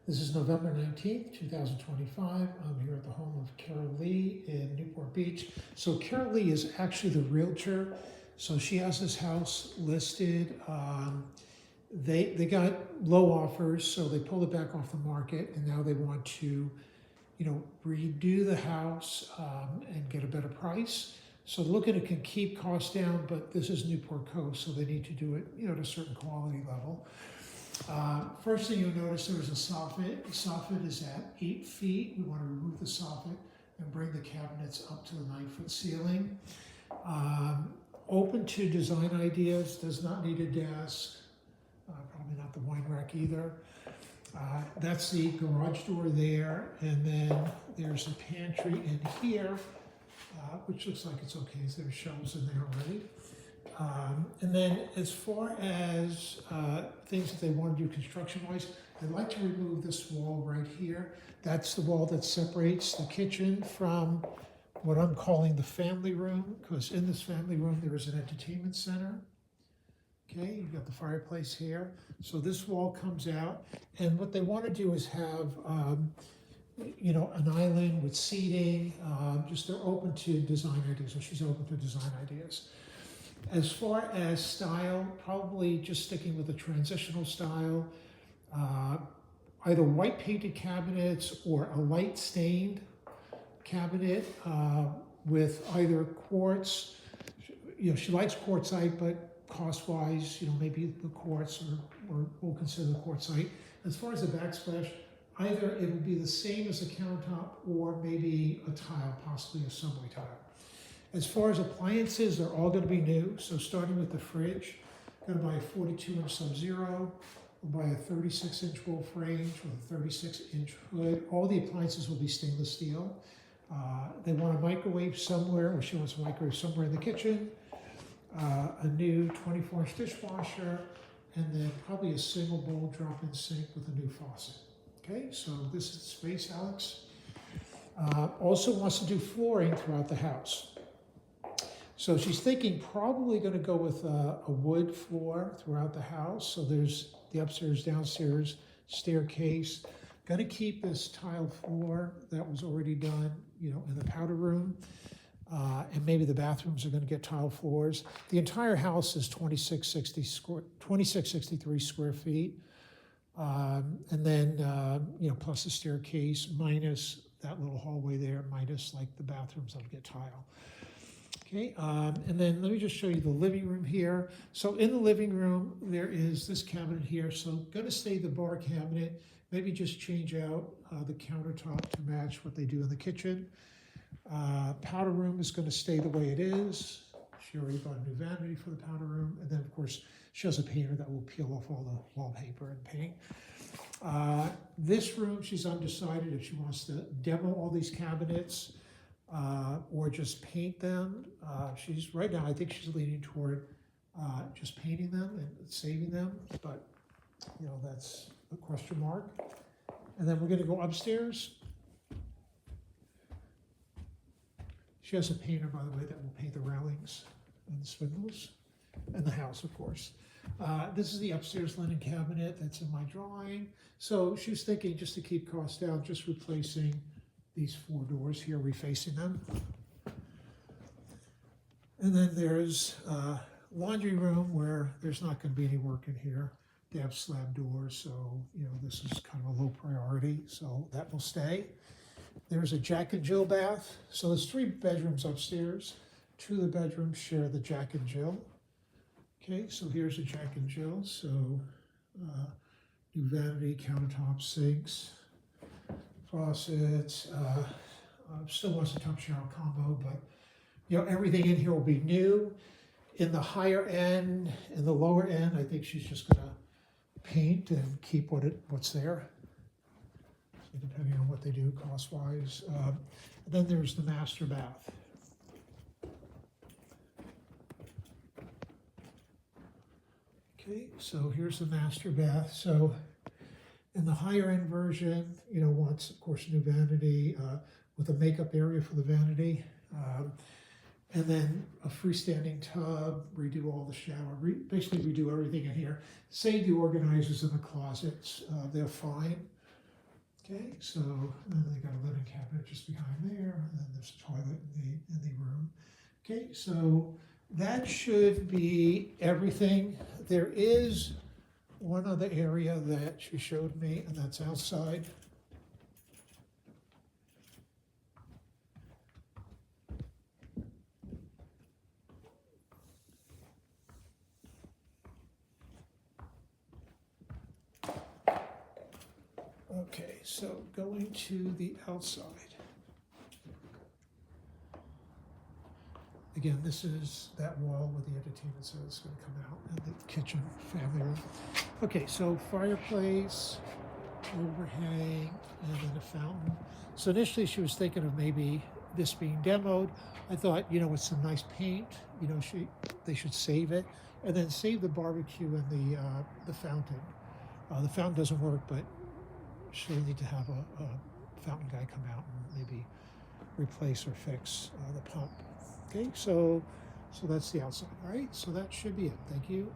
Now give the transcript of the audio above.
This is November 19th, 2025. I'm here at the home of Carol Lee in Newport Beach. So Carol Lee is actually the realtor. So she has this house listed. They got low offers, so they pulled it back off the market, and now they want to, redo the house and get a better price. So they're looking at can keep costs down, but this is Newport Coast, so they need to do it, at a certain quality level. First thing you'll notice, there is a soffit. The soffit is at 8 feet. We want to remove the soffit and bring the cabinets up to the 9-foot ceiling. Open to design ideas, does not need a desk, probably not the wine rack either. That's the garage door there, and then there's a pantry in here, which looks like it's okay, so there's shelves in there already. And then as far as things that they want to do construction-wise, they'd like to remove this wall right here. That's the wall that separates the kitchen from what I'm calling the family room, because in this family room there is an entertainment center. Okay, you've got the fireplace here. So this wall comes out, and what they want to do is have an island with seating. Just they're open to design ideas, or she's open to design ideas. As far as style, probably just sticking with a transitional style, either white painted cabinets or a light stained cabinet with either quartz. She likes quartzite, but cost-wise, maybe the quartz or we'll consider the quartzite. As far as the backsplash, either it will be the same as the countertop or maybe a tile, possibly a subway tile. As far as appliances, they're all going to be new. So starting with the fridge, going to buy a 42-inch Sub-Zero, we'll buy a 36-inch Wolf Range with a 36-inch hood. All the appliances will be stainless steel. They want a microwave somewhere, or she wants a microwave somewhere in the kitchen, a new 24-inch dishwasher, and then probably a single bowl drop-in sink with a new faucet. Okay, so this is the space, Alex. Also wants to do flooring throughout the house. So she's thinking probably going to go with a wood floor throughout the house. So there's the upstairs, downstairs, staircase. Going to keep this tile floor that was already done, in the powder room. And maybe the bathrooms are going to get tile floors. The entire house is 2663 square feet. And then, plus the staircase, minus that little hallway there, minus like the bathrooms that'll get tile. Okay, and then let me just show you the living room here. So in the living room, there is this cabinet here. So going to stay the bar cabinet, maybe just change out the countertop to match what they do in the kitchen. Powder room is going to stay the way it is. She already bought a new vanity for the powder room. And then, of course, she has a painter that will peel off all the wallpaper and paint. This room, she's undecided if she wants to demo all these cabinets or just paint them. Right now, I think she's leaning toward just painting them and saving them, but that's a question mark. And then we're going to go upstairs. She has a painter, by the way, that will paint the railings and the spindles and the house, of course. This is the upstairs linen cabinet that's in my drawing. So she was thinking, just to keep costs down, just replacing these 4 doors here, refacing them. And then there's a laundry room where there's not going to be any work in here. They have slab doors, so this is kind of a low priority, so that will stay. There's a Jack and Jill bath. So there's 3 bedrooms upstairs. 2 of the bedrooms share the Jack and Jill. Okay, so here's a Jack and Jill. So new vanity, countertop, sinks, faucets. Still wants a tub shower combo, but everything in here will be new. In the higher end, in the lower end, I think she's just going to paint and keep what's there, depending on what they do cost-wise. Then there's the master bath. Okay, so here's the master bath. So in the higher end version, wants, of course, new vanity with a makeup area for the vanity. And then a freestanding tub, redo all the shower, basically redo everything in here. Save the organizers in the closets, they're fine. Okay, so then they got a linen cabinet just behind there, and then there's a toilet in the room. Okay, so that should be everything. There is one other area that she showed me, and that's outside. Okay, so going to the outside. Again, this is that wall where the entertainment center is going to come out, and the kitchen, family room. Okay, so fireplace, overhang, and then a fountain. So initially she was thinking of maybe this being demoed. I thought, you know, with some nice paint, you know, they should save it, and then save the barbecue and the fountain. The fountain doesn't work, but she'll need to have a fountain guy come out and maybe replace or fix the pump. Okay, so that's the outside. All right, so that should be it. Thank you.